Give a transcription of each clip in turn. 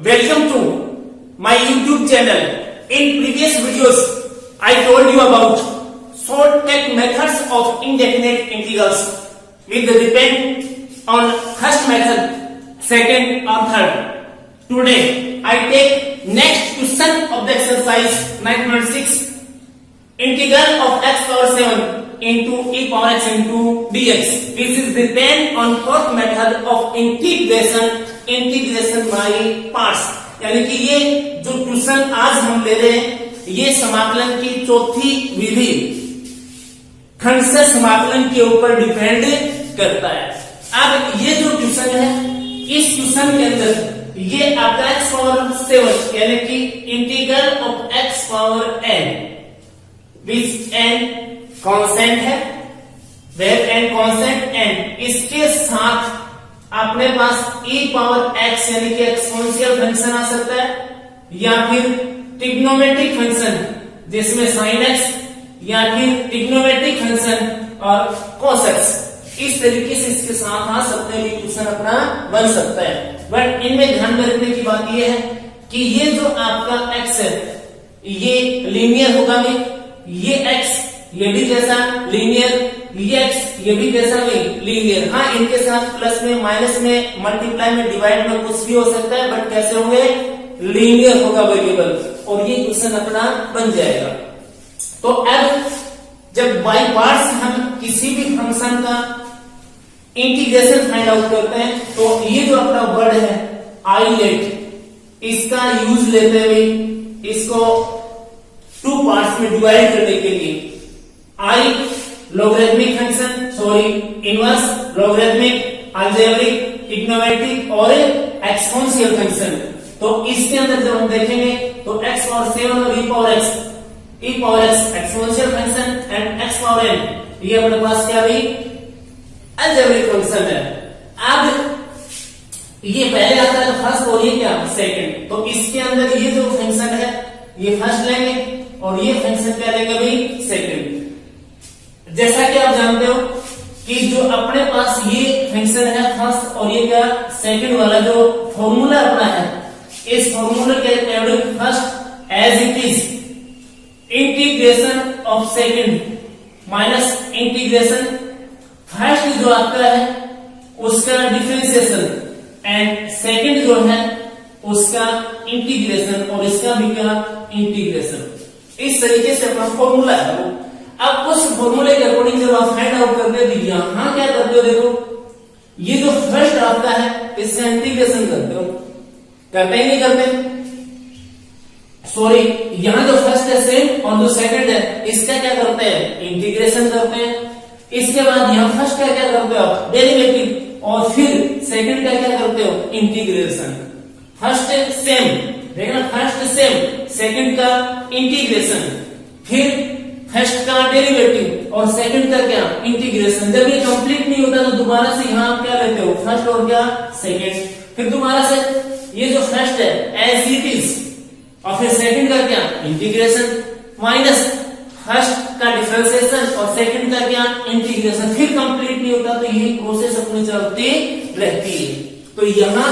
Welcome to my YouTube channel. In previous videos, I told you about shortcut methods of indefinite integrals with the depend on first method, second or third. Today, I take next question of the exercise 9.6. Integral of x power 7 into e power x into dx. This is depend on fourth method of integration by parts. यानी कि ये जो tuition आज हम ले रहे हैं ये समाकलन की चौथी विधि खंडशः समाकलन के ऊपर डिपेंड करता है। अब ये जो ट्यूशन है इस ट्यूशन के अंदर ये आपका x पावर 7 यानी कि integral of x power n which n constant है, वेर n कांस्टेंट n, इसके साथ अपने पास e पावर x यानी कि एक्सपोनेंशियल फंक्शन आ सकता है या फिर ट्रिग्नोमेट्रिक फंक्शन जिसमें sin x या फिर ट्रिग्नोमेट्रिक फंक्शन और cos x, इस तरीके से इसके साथ आ सकते हैं, इक्वेशन अपना बन सकता है। बट इनमें ध्यान में रखने की बात यह है कि ये जो आपका x है ये लीनियर होगा भी, ये x ये भी कैसा लीनियर, ये x ये भी कैसा भी लीनियर। हाँ, इनके साथ प्लस में माइनस में मल्टीप्लाई में डिवाइड में कुछ भी हो सकता है, बट कैसे होंगे, लीनियर होगा वेरिएबल, और ये क्वेश्चन अपना बन जाएगा। तो अब जब बाय पार्ट्स हम किसी भी फंक्शन का इंटीग्रेशन फाइंड आउट करते हैं तो ये जो अपना वर्ड है आई लेट, इसका यूज लेते हुए इसको टू पार्ट्स में डिवाइड करने के लिए I logarithmic function, sorry inverse, logarithmic, algebraic, trigonometric और एक्सपोनेंशियल फंक्शन। तो इसके अंदर जब हम देखेंगे तो x पावर 7 और e power x exponential function and x power n ये अपने पास क्या भी अलजेब्रिक फंक्शन है। अब ये पहले आता है फर्स्ट और ये क्या सेकंड, तो इसके अंदर ये जो फंक्शन है ये फर्स्ट लेंगे और ये फंक्शन क्या लेंगे भाई सेकंड। जैसा कि आप जानते हो कि जो अपने पास ये फंक्शन है फर्स्ट और ये क्या सेकंड वाला जो फॉर्मूला अपना है, इस फॉर्मूला के according first as it is integration of second minus integration first जो आपका है उसका डिफरेंशिएशन एंड सेकंड जो है उसका इंटीग्रेशन और इसका भी क्या इंटीग्रेशन, इस तरीके से अपना फॉर्मूला है वो। अब उस फॉर्मूले के अकॉर्डिंग जब आप फाइंड आउट करते हो यहां क्या करते हो, देखो ये जो फर्स्ट आपका है इसका इंटीग्रेशन करते हो, करते ही नहीं करते, सॉरी यहां जो फर्स्ट है सेम और जो सेकंड है इसका क्या करते हैं इंटीग्रेशन करते हैं। इसके बाद यहां फर्स्ट का क्या करते हो आप डेरिवेटिव और फिर सेकंड का क्या करते हो इंटीग्रेशन। फर्स्ट सेम, देखना फर्स्ट सेम, सेकंड का इंटीग्रेशन, फिर फर्स्ट का डेरिवेटिव और सेकंड का क्या इंटीग्रेशन। जब ये कंप्लीट नहीं होता तो दोबारा से यहां आप क्या लेते हो फर्स्ट और क्या सेकंड, फिर दोबारा से ये जो फर्स्ट है एज इट इज और फिर सेकंड का क्या इंटीग्रेशन माइनस फर्स्ट का डिफरेंशिएशन और सेकंड का क्या इंटीग्रेशन, फिर कंप्लीट नहीं होता तो ये प्रोसेस अपनी चलती रहती है। तो यहां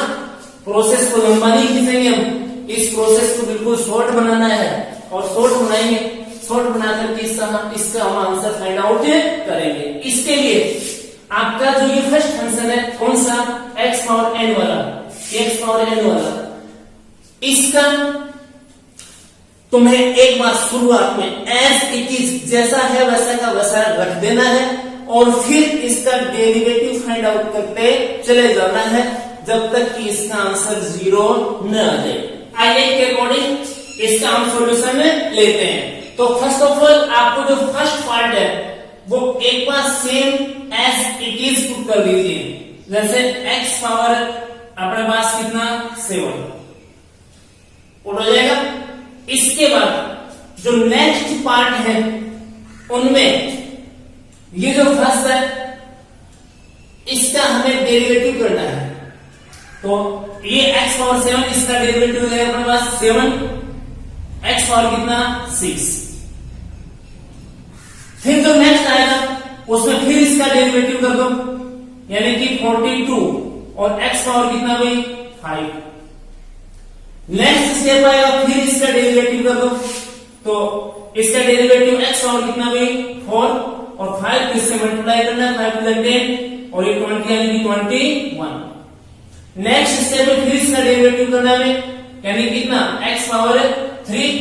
प्रोसेस को लंबा नहीं खींचेंगे हम, इस प्रोसेस को बिल्कुल शॉर्ट बनाना है और शॉर्ट बनाएंगे, शॉर्ट बनाकर इसका हम आंसर फाइंड आउट करेंगे। इसके लिए आपका जो ये फर्स्ट फंक्शन है कौन सा x पावर n वाला, x पावर n वाला, इसका तुम्हें एक बार शुरुआत में एज इट इज जैसा है वैसा का वैसा रख देना है और फिर इसका डेरिवेटिव फाइंड आउट करते चले जाना है जब तक कि इसका आंसर 0 न आ जाए। आइए के अकॉर्डिंग इसका हम सॉल्यूशन लेते हैं। तो फर्स्ट ऑफ ऑल आपको जो फर्स्ट पार्ट है वो एक बार same as it is put कर दीजिए, जैसे x पावर अपने पास कितना 7 पुट हो जाएगा। इसके बाद जो नेक्स्ट पार्ट है उनमें ये जो फर्स्ट है इसका हमें डेरिवेटिव करना है, तो ये x पावर 7 इसका डेरिवेटिव है अपने पास 7, x पावर कितना 6, फिर जो नेक्स्ट आएगा उसमें फिर इसका डेरिवेटिव कर दो यानी कि 42 और x पावर कितना भाई 5, नेक्स्ट स्टेप आएगा, फिर इसका डेरिवेटिव कर दो, तो इसका डेरिवेटिव x पावर कितना भाई 4 और 5 को इससे मल्टीप्लाई करना है, 5 टू 10 और ये 20 यानी कि 21। नेक्स्ट स्टेप में फिर इसका डेरिवेटिव करना है यानी कितना x पावर 3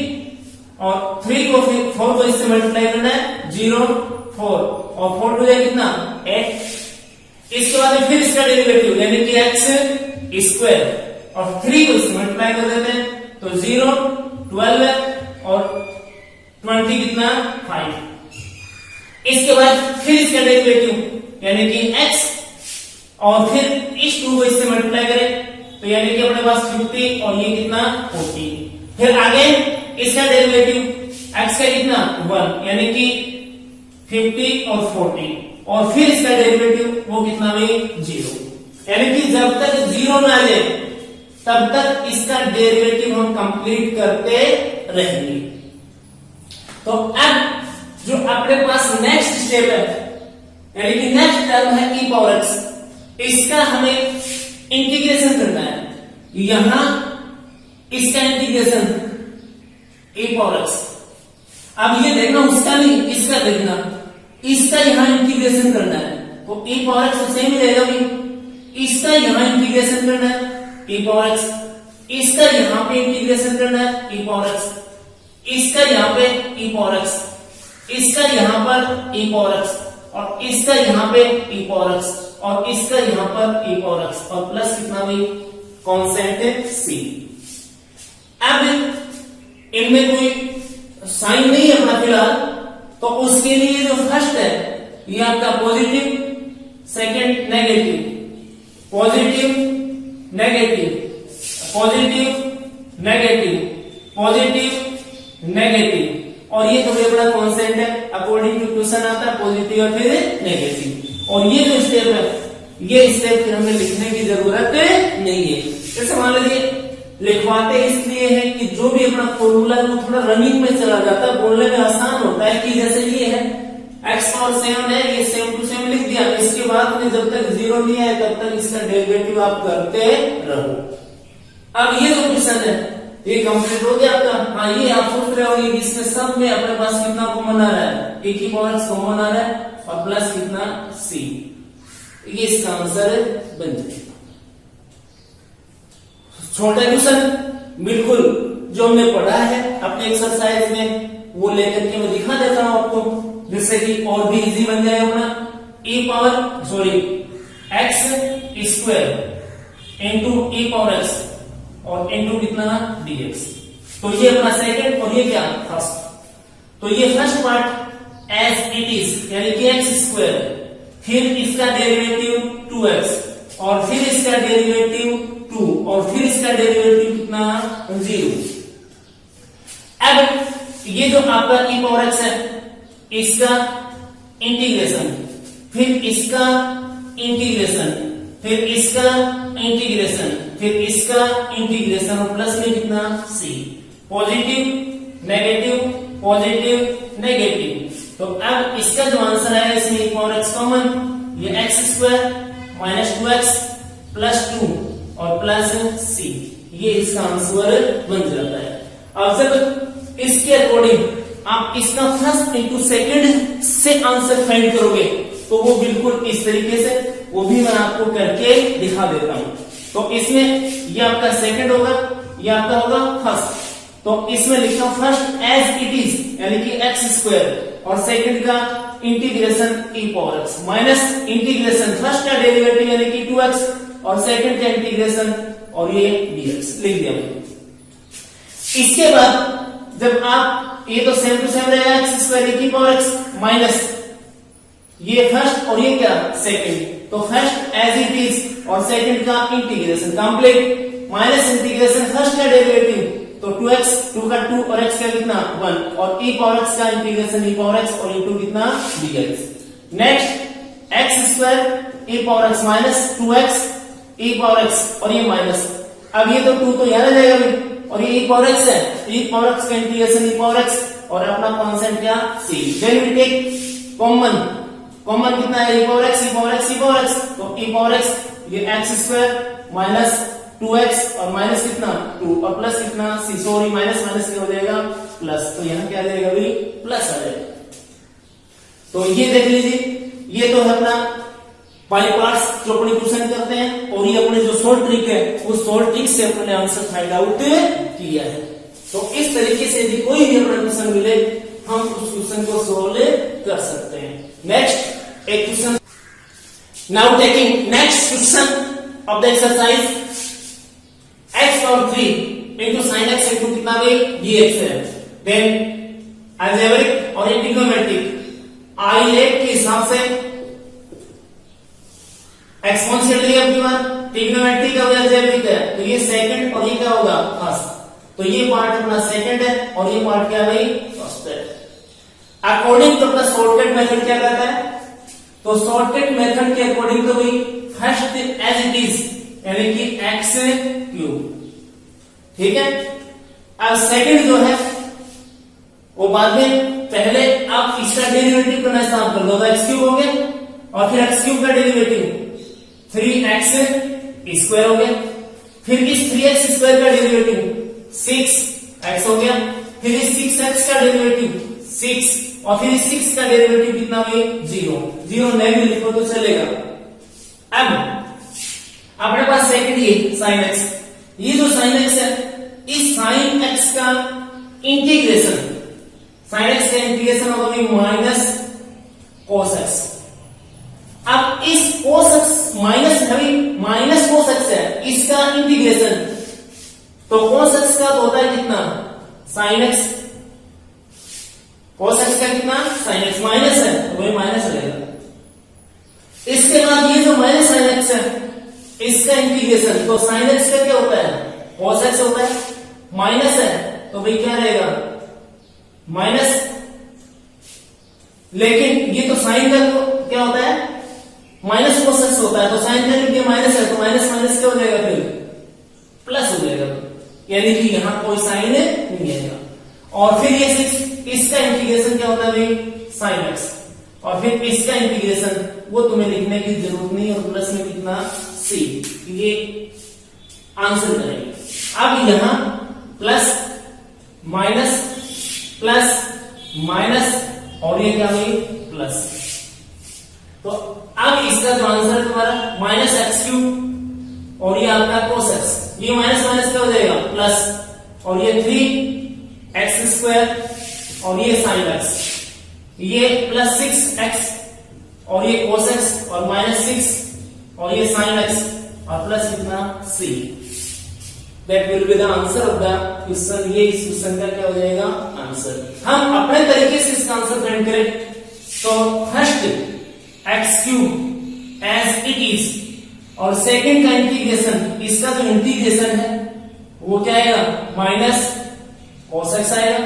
और 3 को फिर 4 को इससे मल्टीप्लाई करना है 0 4 और 4 टू जाए कितना 8। इसके बाद में फिर इसका डेरिवेटिव यानी कि x स्क्वायर और 3 को इससे मल्टीप्लाई कर देते हैं तो 0 12 है और 20 कितना 5। इसके बाद फिर इसका डेरिवेटिव यानी कि x और फिर इस 2 को इससे मल्टीप्लाई करें तो यानी कि अपने पास 50 और ये कितना 40। फिर आगे इसका डेरिवेटिव x का कितना 1 यानी कि 50 और 40 और फिर इसका डेरिवेटिव वो कितना भाई 0 यानी कि जब तक 0 ना आ जाए तब तक इसका डेरिवेटिव हम कंप्लीट करते रहेंगे। तो अब जो अपने पास नेक्स्ट स्टेप है यानी कि नेक्स्ट टर्म है e पावर x, इसका हमें इंटीग्रेशन करना है। यहां इसका इंटीग्रेशन e पावर x, अब ये देखना उसका नहीं इसका देखना, इसका यहां इंटीग्रेशन करना है तो e पावर x तो सेम ही रहेगा भाई, इसका यहां इंटीग्रेशन करना है e पावर x, इसका यहां पे इंटीग्रेशन करना है e पावर x, इसका यहां पे e पावर x, इसका यहां पर e पावर x और इसका यहां पे e पावर x और इसका यहां पर e पावर x और प्लस कितना भाई कांस्टेंट c। अब इनमें कोई साइन नहीं है अपना फिलहाल, तो उसके लिए जो फर्स्ट है ये आपका positive, second negative, positive negative, positive negative, positive negative और ये तो अपना कांस्टेंट है अकॉर्डिंग टू क्वेश्चन आता है पॉजिटिव और फिर नेगेटिव। और ये जो स्टेप है ये स्टेप फिर हमें लिखने की जरूरत नहीं है। जैसे मान लीजिए लिखवाते इसलिए है कि जो भी अपना फॉर्मूला है वो थोड़ा रनिंग में चला जाता है, बोलने में आसान होता है कि जैसे ये है x पावर 7 है, ये सेम टू सेम लिख दिया, इसके बाद में जब तक 0 नहीं आए तब तक इसका डेरिवेटिव आप करते रहो। अब ये जो क्वेश्चन है ये कंप्लीट हो गया आपका। हाँ ये आप सोच रहे होंगे इसमें सब में अपने पास कितना कॉमन आ रहा है, एक ही पावर x कॉमन आ रहा है और प्लस कितना c, ये इसका आंसर बन जाएगा। छोटा क्वेश्चन बिल्कुल जो हमने पढ़ा है अपने एक्सरसाइज में वो लेकर के मैं दिखा देता हूं आपको, जिससे कि और भी इजी बन जाए अपना x square into e power x और इंटू कितना dx। तो ये अपना सेकंड और ये क्या फर्स्ट। तो ये first part as it is यानी कि x स्क्वायर, फिर इसका डेरिवेटिव 2x और फिर इसका डेरिवेटिव 2 और फिर इसका डेरिवेटिव कितना 0। अब ये जो आपका e पावर x है इसका इंटीग्रेशन, फिर इसका इंटीग्रेशन, फिर इसका इंटीग्रेशन, फिर इसका इंटीग्रेशन और प्लस में कितना c, positive negative positive negative. तो अब इसका जो आंसर है इसमें e पावर x कॉमन, ये x square minus 2x plus 2 और प्लस c, ये इसका आंसर बन जाता है। अब जब इसके अकॉर्डिंग आप इसका फर्स्ट इंटू सेकंड से आंसर फाइंड करोगे तो वो बिल्कुल इस तरीके से, वो भी मैं आपको करके दिखा देता हूं। तो इसमें ये आपका सेकंड होगा, ये आपका होगा फर्स्ट। तो इसमें लिखा फर्स्ट एज इट इज यानी कि x स्क्वायर और सेकंड का integration e power x minus integration first का डेरिवेटिव यानी कि 2x और सेकंड का इंटीग्रेशन और ये dx लिख दिया मैंने। इसके बाद जब आप ये तो सेम टू सेम रहेगा x स्क्वायर की पावर x माइनस ये फर्स्ट और ये क्या सेकंड, तो फर्स्ट एज इट इज और सेकंड का integration complete minus integration first का डेरिवेटिव तो 2x 2 का 2 और x का कितना 1 और e पावर x का इंटीग्रेशन e पावर x और इनटू कितना dx। Next x square e power x minus 2x e power x और ये माइनस, अब ये तो 2 तो यहां रह जाएगा भाई और ये e पावर x है, e पावर x का इंटीग्रेशन e पावर x और अपना कांस्टेंट क्या c। Then we take common, common कितना है e power x e power x e power x, तो e पावर x ये x स्क्वायर माइनस 2x और माइनस कितना 2 और प्लस कितना c, सॉरी माइनस माइनस क्या हो जाएगा प्लस, तो यहाँ क्या आ जाएगा भाई प्लस आ जाएगा। तो ये देख लीजिए, ये तो है अपना बाई पार्ट्स जो अपने क्वेश्चन करते हैं, और ये अपने जो शॉर्ट ट्रिक है उस शॉर्ट ट्रिक से अपने आंसर फाइंड आउट किया है। तो इस तरीके से यदि कोई भी अपना क्वेश्चन मिले हम उस क्वेश्चन को सोल्व कर सकते हैं। नेक्स्ट एक question, now taking next question of the exercise x power 3 into sin x into कितना भाई dx है। देन अलजेब्रिक और ट्रिग्नोमेट्रिक आइलेट के हिसाब से एक्सपोनेंशियल लिया अपनी बार, ट्रिग्नोमेट्रिक का अलजेब्रिक है तो ये सेकंड और ये क्या होगा फर्स्ट, तो ये पार्ट अपना सेकंड है और ये पार्ट क्या है भाई फर्स्ट है। अकॉर्डिंग टू अपना शॉर्टकट मेथड क्या कहता है, तो शॉर्टकट मेथड के अकॉर्डिंग तो भाई फर्स्ट एज इट इज यानी कि x क्यूब, ठीक है। अब सेकंड जो है वो बाद में, पहले आप इसका डेरिवेटिव करना स्टार्ट कर दो तो x क्यूब हो गया और फिर x क्यूब का डेरिवेटिव 3x स्क्वायर हो गया, फिर इस 3x स्क्वायर का डेरिवेटिव 6x हो गया, फिर इस 6x का डेरिवेटिव 6 और फिर इस 6 का डेरिवेटिव कितना हुआ 0 नहीं भी लिखो तो चलेगा। अब अपने पास सेकंड ये sin x, ये जो sin x है इस sin x का इंटीग्रेशन, sin x का इंटीग्रेशन होगा माइनस cos x। अब इस cos x minus cos x है इसका इंटीग्रेशन, तो cos x का होता है कितना sin x, cos x का कितना sin x माइनस है तो वही माइनस रहेगा। इसके बाद ये जो माइनस sin x है इसका इंटीग्रेशन, तो sin x का क्या होता है cos x होता है, माइनस है तो भाई क्या रहेगा माइनस, लेकिन ये तो साइन का क्या होता है माइनस cos x होता है, तो साइन का ये माइनस है तो माइनस माइनस क्या हो जाएगा फिर प्लस हो जाएगा, यानी कि यहां कोई साइन नहीं आएगा। और फिर ये 6 इसका इंटीग्रेशन क्या होता है भाई sin x, और फिर इसका इंटीग्रेशन वो तुम्हें लिखने की जरूरत नहीं, और प्लस में कितना c, ये आंसर करेंगे। अब यहां प्लस माइनस और ये क्या हुई प्लस, तो अब इसका जो आंसर है तुम्हारा माइनस एक्स क्यूब और ये आपका cos x, ये माइनस माइनस क्या हो जाएगा प्लस, और ये 3x स्क्वायर और ये sin x, ये प्लस 6x और ये cos x और माइनस 6 और ये sin x और प्लस कितना c। That will be the answer of the question। ये इस क्वेश्चन का क्या हो जाएगा आंसर। हम अपने तरीके से इसका आंसर फाइंड करें तो first x cube as it is और सेकंड का इंटीग्रेशन, इसका जो इंटीग्रेशन है वो क्या आएगा माइनस cos x आएगा,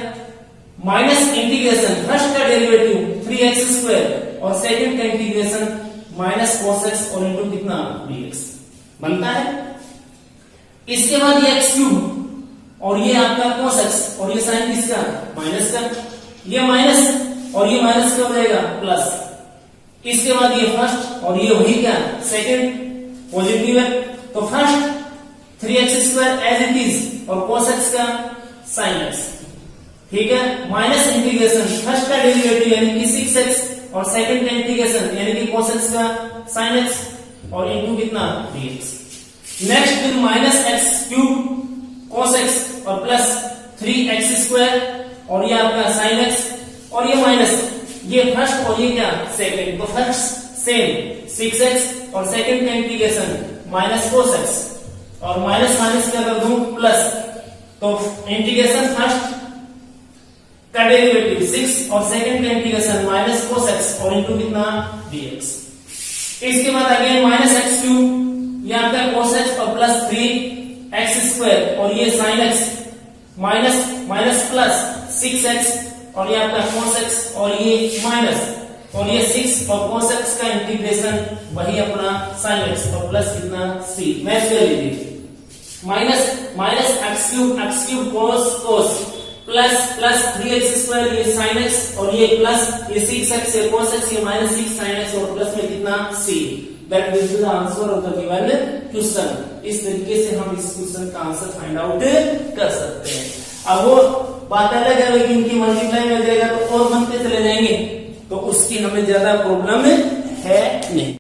माइनस इंटीग्रेशन फर्स्ट का डेरिवेटिव 3x स्क्वायर और सेकंड का इंटीग्रेशन माइनस cos x और इंटू कितना dx बनता है। इसके बाद ये एक्स क्यूब और ये आपका cos x और ये साइन किसका माइनस का, ये माइनस और ये माइनस क्या हो जाएगा प्लस, इसके बाद ये फर्स्ट और ये वही क्या सेकंड पॉजिटिव है, तो first 3x square as it is और cos x का sin x, ठीक है, माइनस इंटीग्रेशन फर्स्ट का डेरिवेटिव यानी कि 6x और सेकंड का इंटीग्रेशन यानी कि cos x का sin x और इनटू कितना dx। नेक्स्ट फिर minus x cube cos x और प्लस 3x स्क्वायर और ये आपका sin x और ये माइनस, ये फर्स्ट और ये क्या सेकंड, तो फर्स्ट सेम 6x और सेकंड का इंटीग्रेशन माइनस cos x और माइनस माइनस क्या कर दूं प्लस, तो इंटीग्रेशन फर्स्ट का डेरिवेटिव 6 और सेकंड का इंटीग्रेशन माइनस cos x और इनटू कितना dx। इसके बाद अगेन माइनस एक्स क्यूब, ये आपका cos x और प्लस 3x स्क्वायर और ये sin x minus minus plus 6x और ये आपका cos x और ये माइनस और ये 6 और cos x का इंटीग्रेशन वही अपना sin x और प्लस कितना c। मैच कर लीजिए minus x cube cos plus 3x square ये sin x और ये प्लस ये 6x ये cos x ये माइनस 6 sin x और प्लस में कितना c। That will be the answer of the given question. इस तरीके से हम इस क्वेश्चन का आंसर फाइंड आउट कर सकते हैं। अब वो बात अलग है कि इनकी मल्टीप्लाई में जाएगा तो और बनते चले जाएंगे, तो उसकी हमें ज्यादा प्रॉब्लम है नहीं।